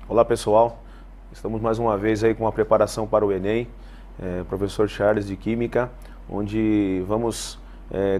Olá pessoal, estamos mais uma vez aí com a preparação para o Enem, professor Charles de Química, onde vamos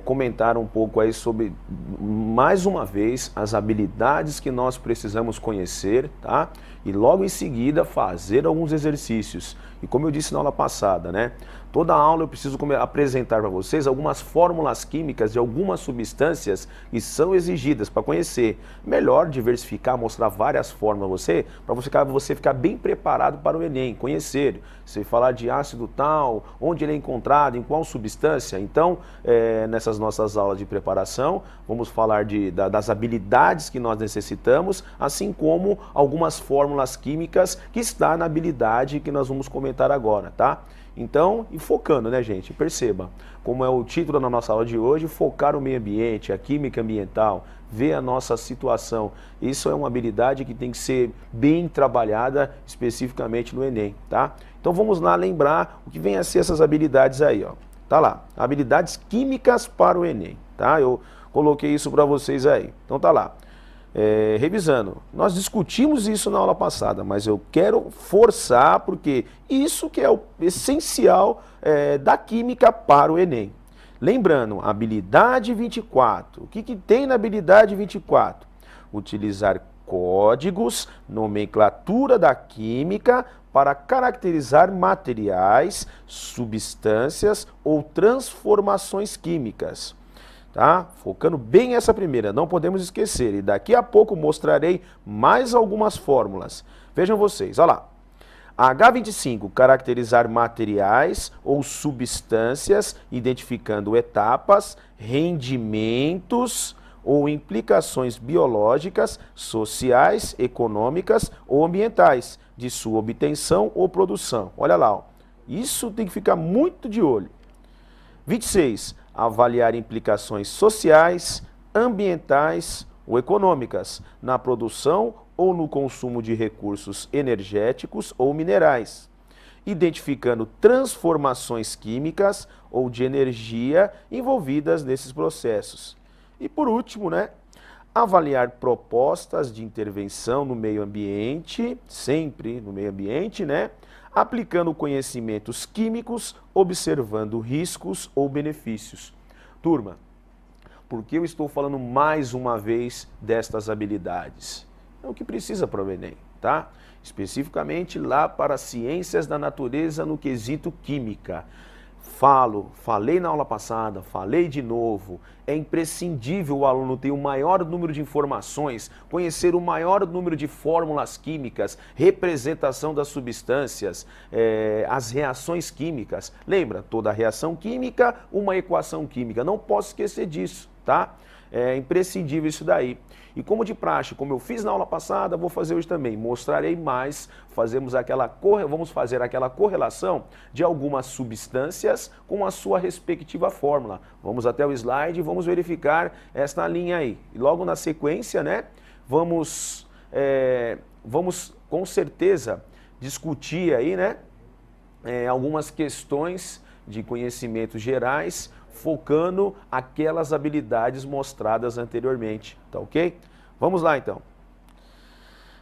comentar um pouco aí sobre, mais uma vez, as habilidades que nós precisamos conhecer, tá? E logo em seguida fazer alguns exercícios. E como eu disse na aula passada, né? Toda aula eu preciso apresentar para vocês algumas fórmulas químicas de algumas substâncias que são exigidas para conhecer. Melhor diversificar, mostrar várias fórmulas para você ficar bem preparado para o Enem, conhecer. Se falar de ácido tal, onde ele é encontrado, em qual substância. Então, nessas nossas aulas de preparação, vamos falar das habilidades que nós necessitamos, assim como algumas fórmulas químicas que está na habilidade que nós vamos comentar agora, tá? Então, e focando, né, gente? Perceba, como é o título da nossa aula de hoje, focar o meio ambiente, a química ambiental, ver a nossa situação. Isso é uma habilidade que tem que ser bem trabalhada especificamente no Enem, tá? Então vamos lá lembrar o que vem a ser essas habilidades aí, ó. Tá lá, habilidades químicas para o Enem, tá? Eu coloquei isso para vocês aí. Então tá lá. Revisando, nós discutimos isso na aula passada, mas eu quero forçar porque isso que é o essencial da química para o Enem. Lembrando, habilidade 24, o que tem na habilidade 24? Utilizar códigos, nomenclatura da química para caracterizar materiais, substâncias ou transformações químicas. Tá? Focando bem essa primeira, não podemos esquecer. E daqui a pouco mostrarei mais algumas fórmulas. Vejam vocês, olha lá. H25, caracterizar materiais ou substâncias, identificando etapas, rendimentos ou implicações biológicas, sociais, econômicas ou ambientais de sua obtenção ou produção. Olha lá, ó. Isso tem que ficar muito de olho. 26. Avaliar implicações sociais, ambientais ou econômicas na produção ou no consumo de recursos energéticos ou minerais, identificando transformações químicas ou de energia envolvidas nesses processos. E por último, né, avaliar propostas de intervenção no meio ambiente, sempre no meio ambiente, né, aplicando conhecimentos químicos, observando riscos ou benefícios. Turma, por que eu estou falando mais uma vez destas habilidades? É o que precisa para o Enem, tá? Especificamente lá para ciências da natureza no quesito química. Falei na aula passada, falei de novo, é imprescindível o aluno ter o maior número de informações, conhecer o maior número de fórmulas químicas, representação das substâncias, as reações químicas. Lembra, toda reação química, uma equação química, não posso esquecer disso, tá? É imprescindível isso daí. E como de praxe, como eu fiz na aula passada, vou fazer hoje também. Mostrarei mais, vamos fazer aquela correlação de algumas substâncias com a sua respectiva fórmula. Vamos até o slide e vamos verificar esta linha aí. E logo na sequência, né, vamos com certeza discutir aí, né, algumas questões de conhecimentos gerais, focando aquelas habilidades mostradas anteriormente, tá ok? Vamos lá então.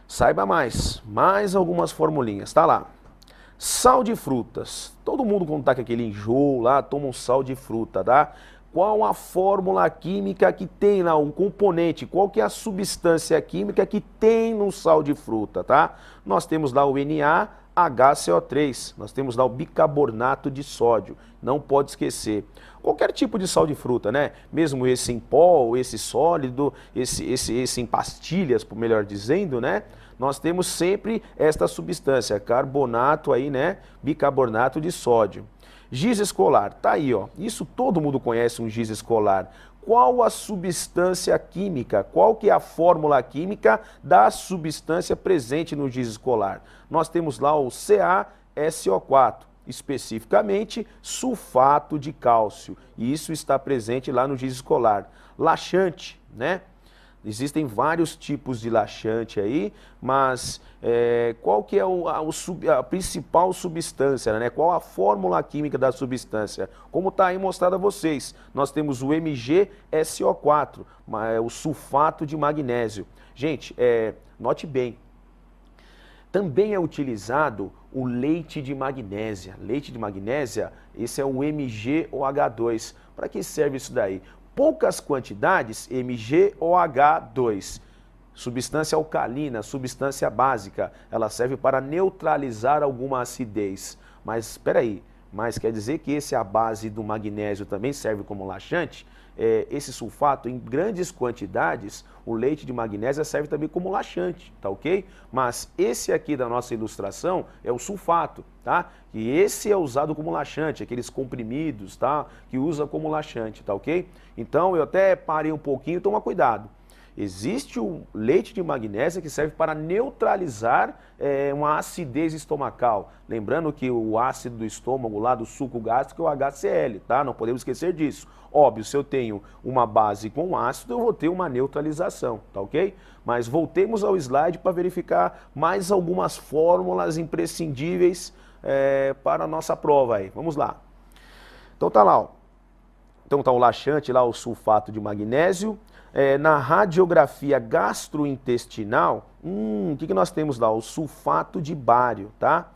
Saiba mais algumas formulinhas, tá lá. Sal de frutas. Todo mundo quando tá com aquele enjoo lá, toma um sal de fruta, tá? Qual a fórmula química que tem lá, um componente, qual que é a substância química que tem no sal de fruta, tá? Nós temos lá o NaHCO3, nós temos lá o bicarbonato de sódio, não pode esquecer. Qualquer tipo de sal de fruta, né? Mesmo esse em pó, esse sólido, esse em pastilhas, por melhor dizendo, né? Nós temos sempre esta substância, carbonato aí, né? Bicarbonato de sódio. Giz escolar, tá aí, ó. Isso todo mundo conhece, um giz escolar. Qual a substância química, qual que é a fórmula química da substância presente no giz escolar? Nós temos lá o CaSO4, especificamente sulfato de cálcio. E isso está presente lá no giz escolar. Laxante, né? Existem vários tipos de laxante aí, mas qual que é a principal substância, né? Qual a fórmula química da substância? Como está aí mostrado a vocês, nós temos o MgSO4, o sulfato de magnésio. Gente, note bem, Também é utilizado o leite de magnésia. Leite de magnésia, esse é o MgOH2. Para que serve isso daí? Poucas quantidades, MgOH2. Substância alcalina, substância básica, ela serve para neutralizar alguma acidez. Mas espera aí, mas quer dizer que esse é a base do magnésio também serve como laxante? Esse sulfato, em grandes quantidades, o leite de magnésia serve também como laxante, tá ok? Mas esse aqui da nossa ilustração é o sulfato, tá? E esse é usado como laxante, aqueles comprimidos, tá? Que usa como laxante, tá ok? Então eu até parei um pouquinho, toma cuidado. Existe o leite de magnésia que serve para neutralizar uma acidez estomacal. Lembrando que o ácido do estômago, lá do suco gástrico, é o HCl, tá? Não podemos esquecer disso. Óbvio, se eu tenho uma base com ácido, eu vou ter uma neutralização, tá ok? Mas voltemos ao slide para verificar mais algumas fórmulas imprescindíveis para a nossa prova aí. Vamos lá. Então tá lá, ó. Então tá o laxante lá, o sulfato de magnésio. Na radiografia gastrointestinal, o que nós temos lá? O sulfato de bário, tá?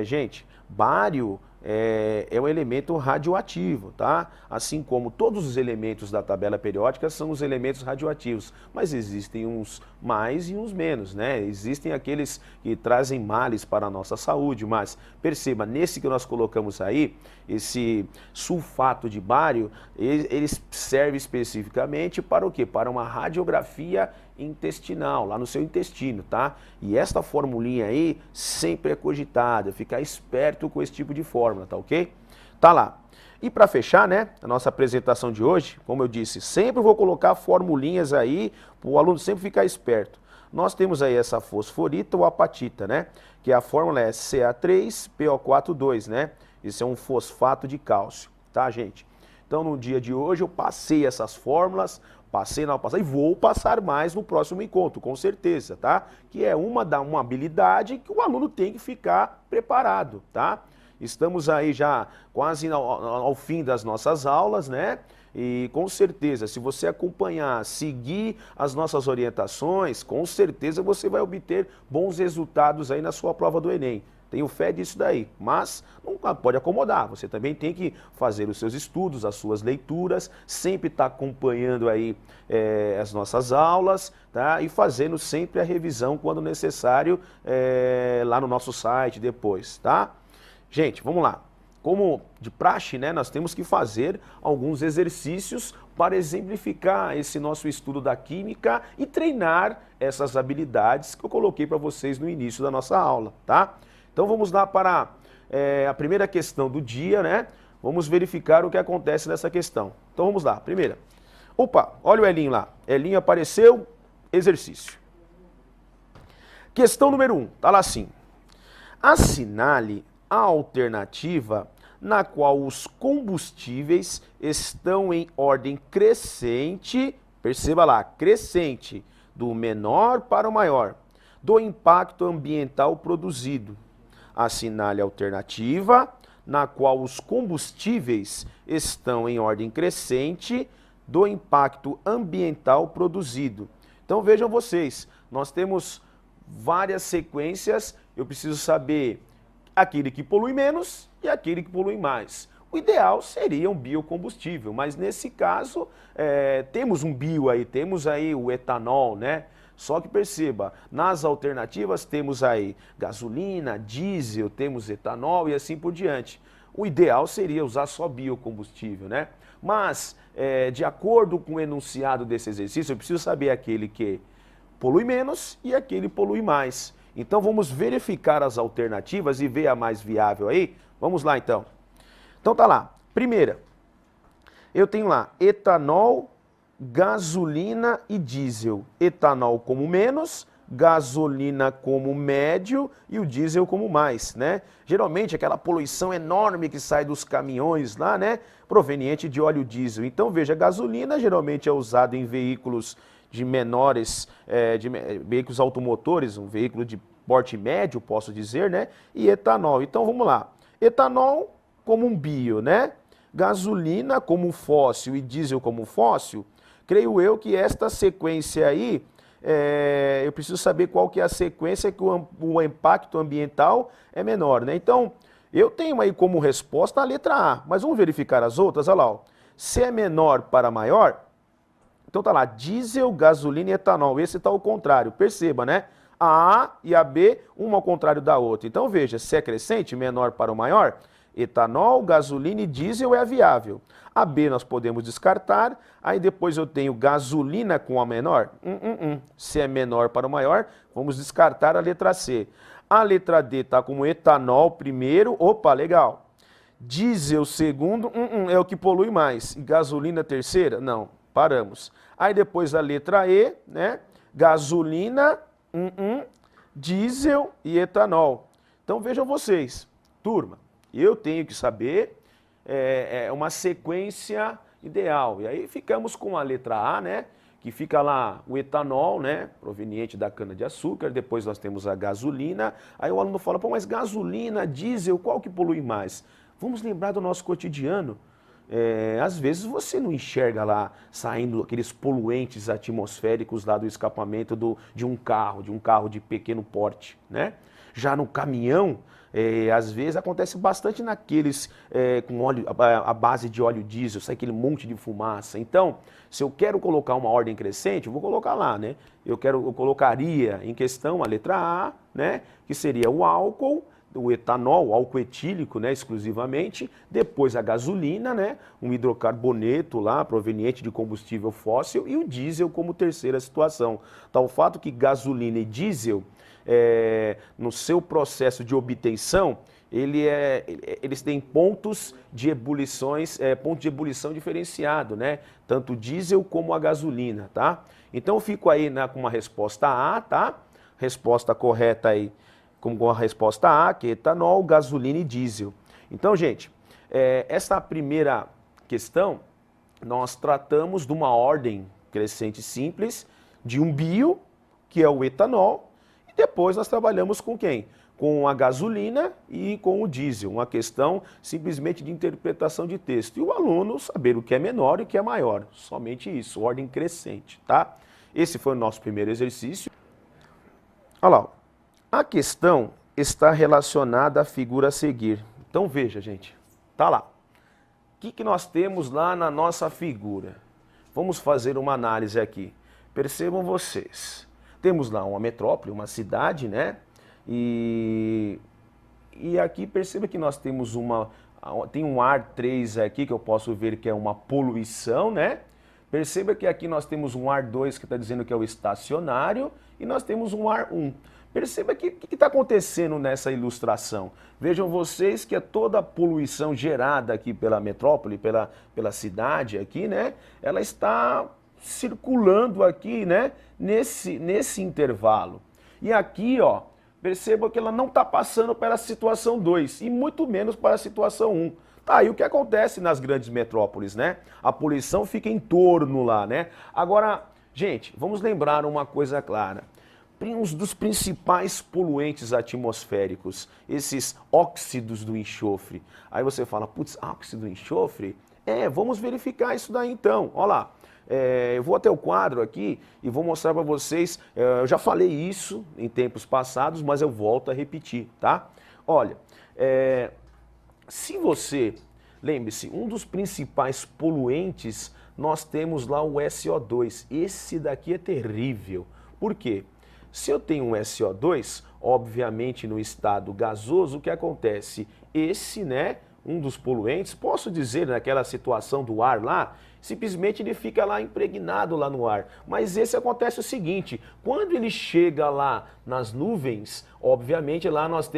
Gente, bário é um elemento radioativo, tá? Assim como todos os elementos da tabela periódica são os elementos radioativos, mas existem uns mais e uns menos, né? Existem aqueles que trazem males para a nossa saúde, mas perceba, nesse que nós colocamos aí, esse sulfato de bário, ele serve especificamente para o quê? Para uma radiografia intestinal, lá no seu intestino, tá? E esta formulinha aí sempre é cogitada, ficar esperto com esse tipo de fórmula, tá ok? Tá lá. E para fechar, né, a nossa apresentação de hoje, como eu disse, sempre vou colocar formulinhas aí, para o aluno sempre ficar esperto. Nós temos aí essa fosforita ou apatita, né? Que a fórmula é Ca3PO42, né? Esse é um fosfato de cálcio, tá, gente? Então, no dia de hoje, eu passei essas fórmulas, passei na passada e vou passar mais no próximo encontro, com certeza, tá? Que é uma habilidade que o aluno tem que ficar preparado, tá? Estamos aí já quase ao fim das nossas aulas, né? E com certeza, se você acompanhar, seguir as nossas orientações, com certeza você vai obter bons resultados aí na sua prova do Enem. Tenho fé disso daí, mas não pode acomodar, você também tem que fazer os seus estudos, as suas leituras, sempre estar acompanhando aí as nossas aulas, tá? E fazendo sempre a revisão quando necessário lá no nosso site depois, tá? Gente, vamos lá. Como de praxe, né, nós temos que fazer alguns exercícios para exemplificar esse nosso estudo da química e treinar essas habilidades que eu coloquei para vocês no início da nossa aula, tá? Então vamos lá para a primeira questão do dia, né? Vamos verificar o que acontece nessa questão. Então vamos lá, primeira. Opa, olha o Elinho lá. Elinho apareceu, exercício. Questão número 1, tá lá assim. Assinale a alternativa na qual os combustíveis estão em ordem crescente, perceba lá, crescente, do menor para o maior, do impacto ambiental produzido. Assinale a alternativa na qual os combustíveis estão em ordem crescente do impacto ambiental produzido. Então vejam vocês, nós temos várias sequências, eu preciso saber aquele que polui menos e aquele que polui mais. O ideal seria um biocombustível, mas nesse caso temos um bio aí, temos aí o etanol, né? Só que perceba, nas alternativas temos aí gasolina, diesel, temos etanol e assim por diante. O ideal seria usar só biocombustível, né? Mas, de acordo com o enunciado desse exercício, eu preciso saber aquele que polui menos e aquele que polui mais. Então vamos verificar as alternativas e ver a mais viável aí. Vamos lá então. Então tá lá. Primeira, eu tenho lá etanol, gasolina e diesel. Etanol como menos, gasolina como médio e o diesel como mais, né? Geralmente aquela poluição enorme que sai dos caminhões lá, né? Proveniente de óleo diesel. Então veja, gasolina geralmente é usado em veículos de menores, veículos automotores, um veículo de porte médio, posso dizer, né? E etanol. Então vamos lá. Etanol como um bio, né? Gasolina como fóssil e diesel como fóssil. Creio eu que esta sequência aí eu preciso saber qual que é a sequência que o impacto ambiental é menor, né? Então, eu tenho aí como resposta a letra A, mas vamos verificar as outras, olha lá, ó. Se é menor para maior, então tá lá, diesel, gasolina e etanol, esse tá ao contrário, perceba, né? A A e a B, uma ao contrário da outra. Então veja, se é crescente, menor para o maior, etanol, gasolina e diesel é a viável. A B nós podemos descartar, aí depois eu tenho gasolina com a menor. Se é menor para o maior, vamos descartar a letra C. A letra D está como etanol primeiro, opa, legal. Diesel segundo, é o que polui mais. E gasolina terceira? Não, paramos. Aí depois a letra E, né? Gasolina, diesel e etanol. Então vejam vocês, turma, eu tenho que saber uma sequência ideal. E aí ficamos com a letra A, né? Que fica lá o etanol, né? Proveniente da cana-de-açúcar. Depois nós temos a gasolina. Aí o aluno fala, pô, mas gasolina, diesel, qual que polui mais? Vamos lembrar do nosso cotidiano. Às vezes você não enxerga lá saindo aqueles poluentes atmosféricos lá do escapamento de um carro de pequeno porte, né? Já no caminhão, às vezes acontece bastante naqueles com óleo, a base de óleo diesel, sai aquele monte de fumaça. Então, se eu quero colocar uma ordem crescente, eu vou colocar lá, né? Eu colocaria em questão a letra A, né? Que seria o álcool, o etanol, o álcool etílico, né, exclusivamente, depois a gasolina, né, um hidrocarboneto lá, proveniente de combustível fóssil, e o diesel como terceira situação. Tal fato que gasolina e diesel, no seu processo de obtenção, eles têm pontos de ebulição diferenciado, né, tanto o diesel como a gasolina, tá? Então eu fico aí com uma resposta A, tá? Resposta correta aí, com a resposta A, que é etanol, gasolina e diesel. Então, gente, essa primeira questão, nós tratamos de uma ordem crescente simples, de um bio, que é o etanol, e depois nós trabalhamos com quem? Com a gasolina e com o diesel, uma questão simplesmente de interpretação de texto. E o aluno saber o que é menor e o que é maior, somente isso, ordem crescente, tá? Esse foi o nosso primeiro exercício. Olha lá, a questão está relacionada à figura a seguir. Então veja, gente, tá lá. O que nós temos lá na nossa figura? Vamos fazer uma análise aqui. Percebam vocês. Temos lá uma metrópole, uma cidade, né? E aqui perceba que nós temos tem um ar 3 aqui que eu posso ver que é uma poluição, né? Perceba que aqui nós temos um ar 2 que está dizendo que é o estacionário e nós temos um ar 1. Perceba que o que está acontecendo nessa ilustração. Vejam vocês que toda a poluição gerada aqui pela metrópole, pela cidade aqui, né? Ela está circulando aqui, né? Nesse intervalo. E aqui, ó, perceba que ela não está passando pela situação 2 e muito menos para a situação 1. Tá, e o que acontece nas grandes metrópoles, né? A poluição fica em torno lá, né? Agora, gente, vamos lembrar uma coisa clara. Um dos principais poluentes atmosféricos, esses óxidos do enxofre. Aí você fala, putz, óxido do enxofre? Vamos verificar isso daí então. Olha lá, eu vou até o quadro aqui e vou mostrar para vocês, eu já falei isso em tempos passados, mas eu volto a repetir, tá? Olha, se você, lembre-se, um dos principais poluentes, nós temos lá o SO2. Esse daqui é terrível. Por quê? Se eu tenho um SO2, obviamente no estado gasoso, o que acontece? Esse, né, um dos poluentes, posso dizer naquela situação do ar lá, simplesmente ele fica lá impregnado lá no ar. Mas esse acontece o seguinte, quando ele chega lá nas nuvens, obviamente lá nas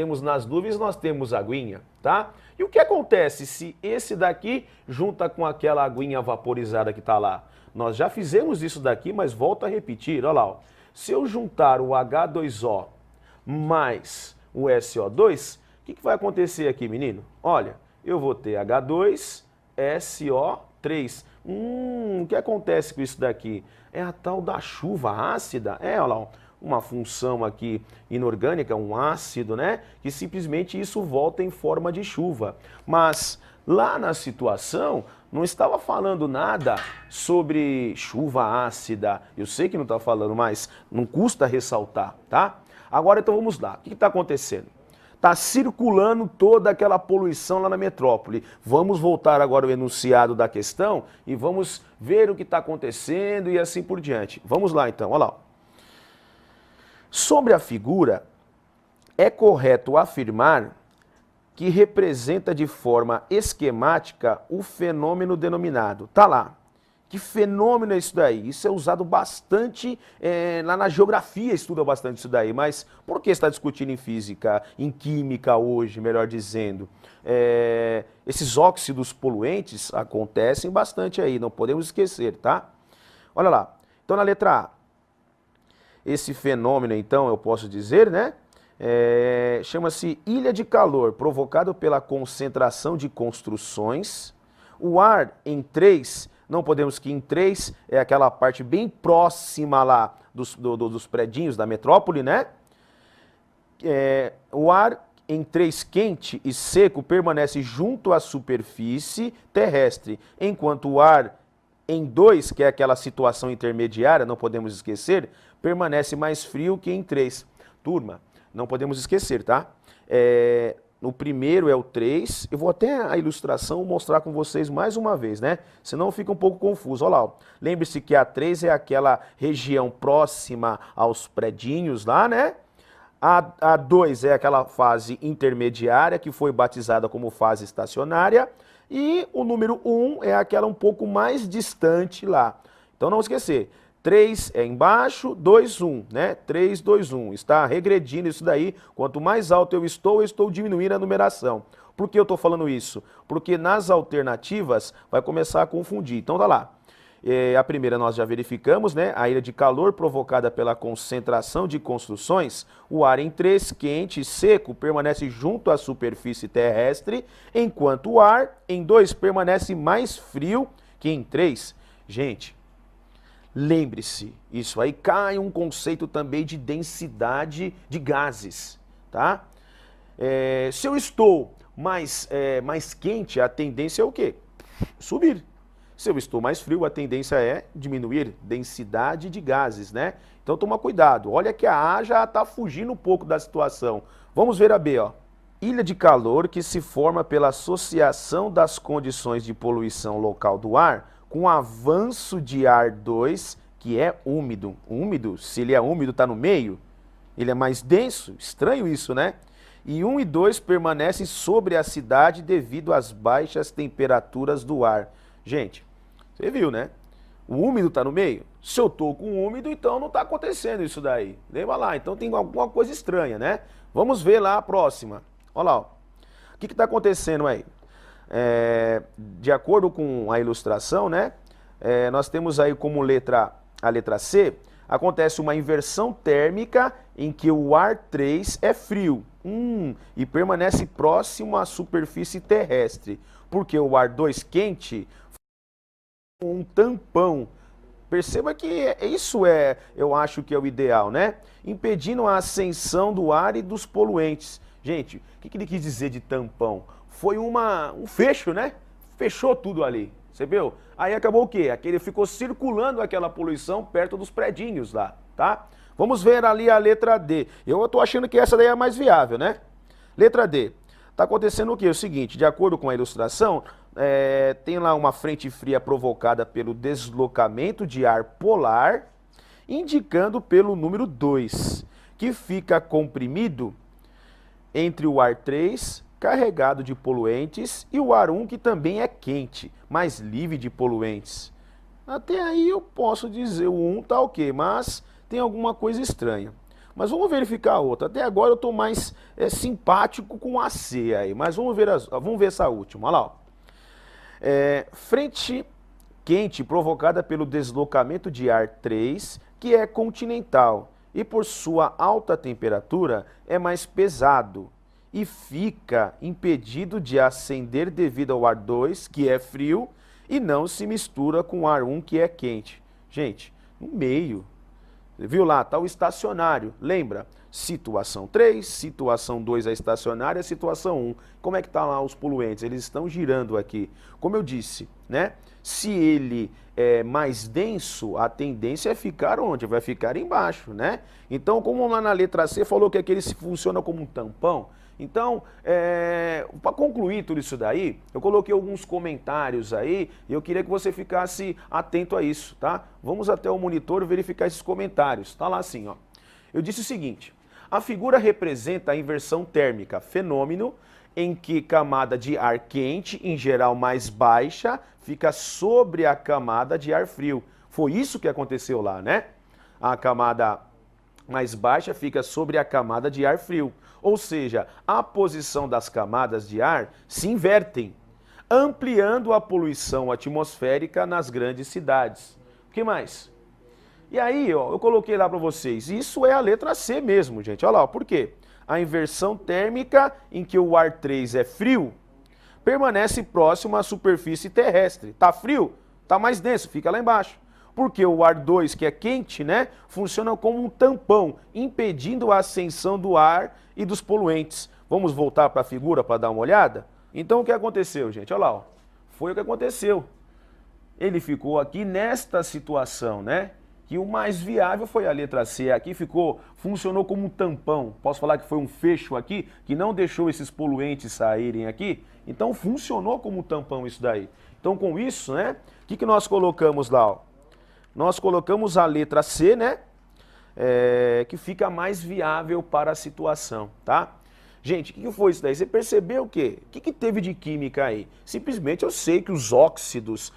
nuvens nós temos aguinha, tá? E o que acontece se esse daqui junta com aquela aguinha vaporizada que está lá? Nós já fizemos isso daqui, mas volto a repetir, olha lá, ó. Se eu juntar o H2O mais o SO2, o que vai acontecer aqui, menino? Olha, eu vou ter H2SO3. O que acontece com isso daqui? É a tal da chuva ácida. Olha lá, uma função aqui inorgânica, um ácido, né? Que simplesmente isso volta em forma de chuva. Mas lá na situação não estava falando nada sobre chuva ácida. Eu sei que não está falando, mas não custa ressaltar, tá? Agora então vamos lá. O que está acontecendo? Está circulando toda aquela poluição lá na metrópole. Vamos voltar agora ao enunciado da questão e vamos ver o que está acontecendo e assim por diante. Vamos lá então, olha lá. Sobre a figura, é correto afirmar que representa de forma esquemática o fenômeno denominado. Tá lá. Que fenômeno é isso daí? Isso é usado bastante, lá na geografia estuda bastante isso daí, mas por que está discutindo em física, em química hoje, melhor dizendo? Esses óxidos poluentes acontecem bastante aí, não podemos esquecer, tá? Olha lá, então na letra A, esse fenômeno então eu posso dizer, né? Chama-se ilha de calor, provocado pela concentração de construções. O ar em 3, não podemos que em 3 é aquela parte bem próxima lá dos predinhos da metrópole, né? O ar em 3 quente e seco permanece junto à superfície terrestre, enquanto o ar em 2, que é aquela situação intermediária, não podemos esquecer, permanece mais frio que em 3. Turma, não podemos esquecer, tá? No primeiro é o 3, eu vou até a ilustração mostrar com vocês mais uma vez, né? Senão fica um pouco confuso. Olha lá, lembre-se que a 3 é aquela região próxima aos predinhos lá, né? A 2 é aquela fase intermediária que foi batizada como fase estacionária. E o número 1 é aquela um pouco mais distante lá. Então não esquecer. 3 é embaixo, 2, 1, né? 3, 2, 1. Está regredindo isso daí. Quanto mais alto eu estou diminuindo a numeração. Por que eu estou falando isso? Porque nas alternativas vai começar a confundir. Então tá lá. A primeira nós já verificamos, né? A ilha de calor provocada pela concentração de construções. O ar em 3, quente e seco, permanece junto à superfície terrestre, enquanto o ar em 2 permanece mais frio que em 3. Gente, lembre-se, isso aí cai um conceito também de densidade de gases, tá? Se eu estou mais quente, a tendência é o quê? Subir. Se eu estou mais frio, a tendência é diminuir densidade de gases, né? Então toma cuidado. Olha que a A já está fugindo um pouco da situação. Vamos ver a B, ó. Ilha de calor que se forma pela associação das condições de poluição local do ar com o avanço de ar 2, que é úmido. Úmido, se ele é úmido, está no meio, ele é mais denso. Estranho isso, né? E 1 e 2 permanecem sobre a cidade devido às baixas temperaturas do ar. Gente, você viu, né? O úmido está no meio. Se eu estou com úmido, então não está acontecendo isso daí. Lembra lá, então tem alguma coisa estranha, né? Vamos ver lá a próxima. Olha lá, ó. O que está acontecendo aí? De acordo com a ilustração, né? Nós temos aí como a letra C, acontece uma inversão térmica em que o ar 3 é frio e permanece próximo à superfície terrestre, porque o ar 2 quente um tampão. Perceba que isso eu acho que é o ideal, né? Impedindo a ascensão do ar e dos poluentes. Gente, o que ele quis dizer de tampão? Foi um fecho, né? Fechou tudo ali, você viu? Aí acabou o quê? Aquele ficou circulando aquela poluição perto dos predinhos lá, tá? Vamos ver ali a letra D. Eu tô achando que essa daí é a mais viável, né? Letra D. Tá acontecendo o quê? O seguinte, de acordo com a ilustração, tem lá uma frente fria provocada pelo deslocamento de ar polar, indicando pelo número 2, que fica comprimido entre o ar 3, carregado de poluentes, e o ar 1, que também é quente, mas livre de poluentes. Até aí eu posso dizer o 1 tá ok, mas tem alguma coisa estranha. Mas vamos verificar a outra. Até agora eu estou mais simpático com a C aí, mas vamos ver essa última. Olha lá, ó. Frente quente provocada pelo deslocamento de ar 3, que é continental, e por sua alta temperatura é mais pesado e fica impedido de ascender devido ao ar 2, que é frio, e não se mistura com o ar 1, que é quente. Gente, no meio, Viu lá, tá o estacionário. Lembra? Situação 3, situação 2 é estacionária, situação 1. Como é que tá lá os poluentes? Eles estão girando aqui. Como eu disse, né? Se ele é mais denso, a tendência é ficar onde? Vai ficar embaixo, né? Então, como lá na letra C falou que aquele funciona como um tampão, então, para concluir tudo isso daí, eu coloquei alguns comentários aí e eu queria que você ficasse atento a isso, tá? Vamos até o monitor verificar esses comentários. Tá lá assim, ó. Eu disse o seguinte: a figura representa a inversão térmica, fenômeno em que camada de ar quente, em geral mais baixa, fica sobre a camada de ar frio. Foi isso que aconteceu lá, né? A camada mais baixa fica sobre a camada de ar frio. Ou seja, a posição das camadas de ar se invertem, ampliando a poluição atmosférica nas grandes cidades. O que mais? E aí, ó, eu coloquei lá para vocês, isso é a letra C mesmo, gente. Olha lá, ó, por quê? A inversão térmica em que o ar 3 é frio, permanece próximo à superfície terrestre. Tá frio? Tá mais denso, fica lá embaixo. Porque o ar 2, que é quente, né, funciona como um tampão, impedindo a ascensão do ar e dos poluentes. Vamos voltar para a figura para dar uma olhada? Então o que aconteceu, gente? Olha lá, ó. Foi o que aconteceu. Ele ficou aqui nesta situação, né? Que o mais viável foi a letra C. Aqui funcionou como um tampão. Posso falar que foi um fecho aqui, que não deixou esses poluentes saírem aqui? Então funcionou como um tampão isso daí. Então com isso, né? O que nós colocamos lá, ó? Nós colocamos a letra C, né? Que fica mais viável para a situação, tá? Gente, o que foi isso daí? Você percebeu o quê? O que teve de química aí? Simplesmente eu sei que os óxidos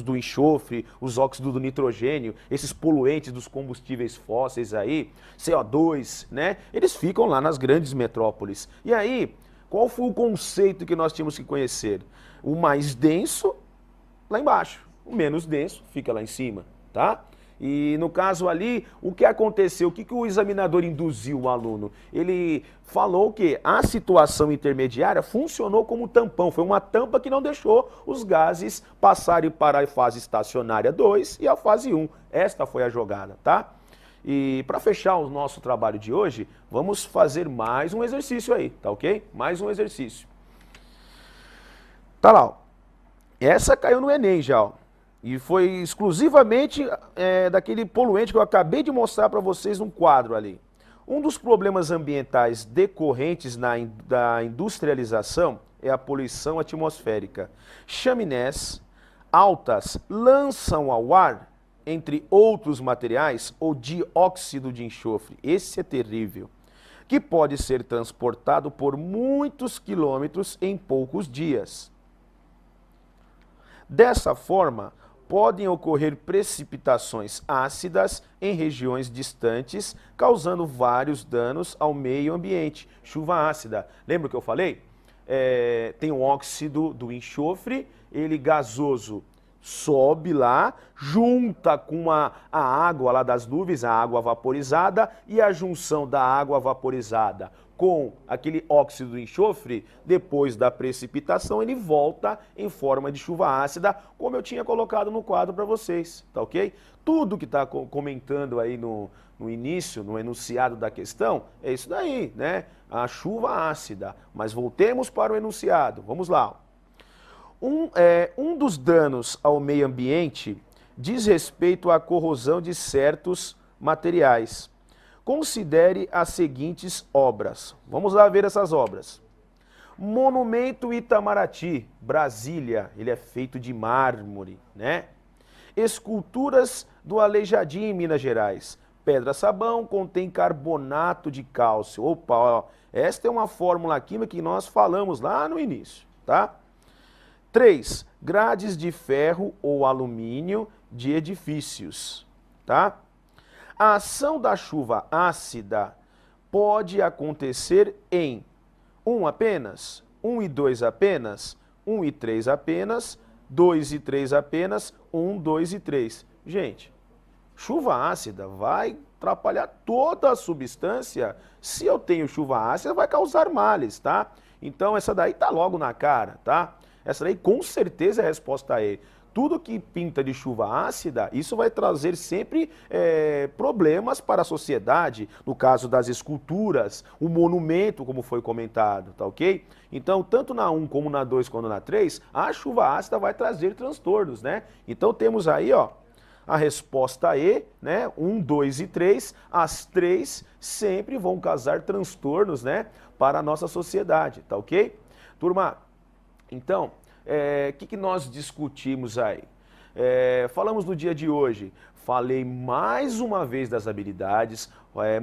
do enxofre, os óxidos do nitrogênio, esses poluentes dos combustíveis fósseis aí, CO2, né? Eles ficam lá nas grandes metrópoles. E aí, qual foi o conceito que nós tínhamos que conhecer? O mais denso, lá embaixo. O menos denso fica lá em cima, tá? E no caso ali, o que aconteceu? O que o examinador induziu o aluno? Ele falou que a situação intermediária funcionou como tampão, foi uma tampa que não deixou os gases passarem para a fase estacionária 2 e a fase 1. Esta foi a jogada, tá? E para fechar o nosso trabalho de hoje, vamos fazer mais um exercício aí, tá ok? Mais um exercício. Tá lá, ó. Essa caiu no Enem já, ó. E foi exclusivamente daquele poluente que eu acabei de mostrar para vocês num quadro ali. Um dos problemas ambientais decorrentes da industrialização é a poluição atmosférica. Chaminés altas lançam ao ar, entre outros materiais, o dióxido de enxofre. Esse é terrível. Que pode ser transportado por muitos quilômetros em poucos dias. Dessa forma, podem ocorrer precipitações ácidas em regiões distantes, causando vários danos ao meio ambiente. Chuva ácida. Lembra o que eu falei? Tem o óxido do enxofre, ele gasoso sobe lá, junta com a água lá das nuvens, a água vaporizada, e a junção da água vaporizada com aquele óxido de enxofre, depois da precipitação, ele volta em forma de chuva ácida, como eu tinha colocado no quadro para vocês, tá ok? Tudo que está comentando aí no início, no enunciado da questão, é isso daí, né? A chuva ácida. Mas voltemos para o enunciado, vamos lá. Um dos danos ao meio ambiente diz respeito à corrosão de certos materiais. Considere as seguintes obras. Vamos lá ver essas obras. Monumento Itamaraty, Brasília, ele é feito de mármore, né? Esculturas do Aleijadinho, em Minas Gerais. Pedra sabão contém carbonato de cálcio. Opa, ó, esta é uma fórmula química que nós falamos lá no início, tá? 3. Grades de ferro ou alumínio de edifícios, tá? A ação da chuva ácida pode acontecer em 1 apenas, 1 e 2 apenas, 1 e 3 apenas, 2 e 3 apenas, 1, 2 e 3. Gente, chuva ácida vai atrapalhar toda a substância. Se eu tenho chuva ácida, vai causar males, tá? Então essa daí tá logo na cara, tá? Essa daí com certeza é a resposta a ele. tudo que pinta de chuva ácida, isso vai trazer sempre problemas para a sociedade, no caso das esculturas, o monumento, como foi comentado, tá ok? Então, tanto na 1 como na 2 quanto na 3, a chuva ácida vai trazer transtornos, né? Então temos aí, ó, a resposta E, né? 1, 2 e 3, as três sempre vão causar transtornos, né? Para a nossa sociedade, tá ok? Turma, então, que nós discutimos aí? Falamos no dia de hoje, falei mais uma vez das habilidades,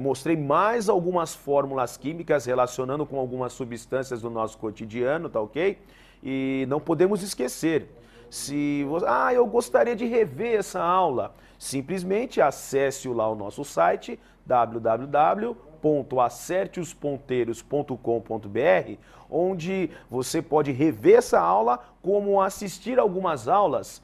mostrei mais algumas fórmulas químicas relacionando com algumas substâncias do nosso cotidiano, tá ok? E não podemos esquecer, se você, eu gostaria de rever essa aula, simplesmente acesse lá o nosso site www.acerteosponteiros.com.br, onde você pode rever essa aula, como assistir algumas aulas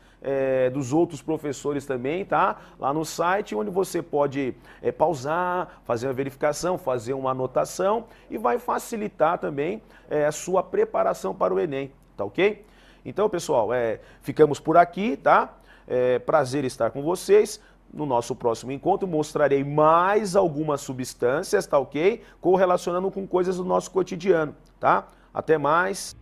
dos outros professores também, tá? Lá no site, onde você pode pausar, fazer uma verificação, fazer uma anotação e vai facilitar também a sua preparação para o Enem, tá ok? Então, pessoal, ficamos por aqui, tá? Prazer estar com vocês. No nosso próximo encontro mostrarei mais algumas substâncias, tá ok? Correlacionando com coisas do nosso cotidiano, tá? Até mais.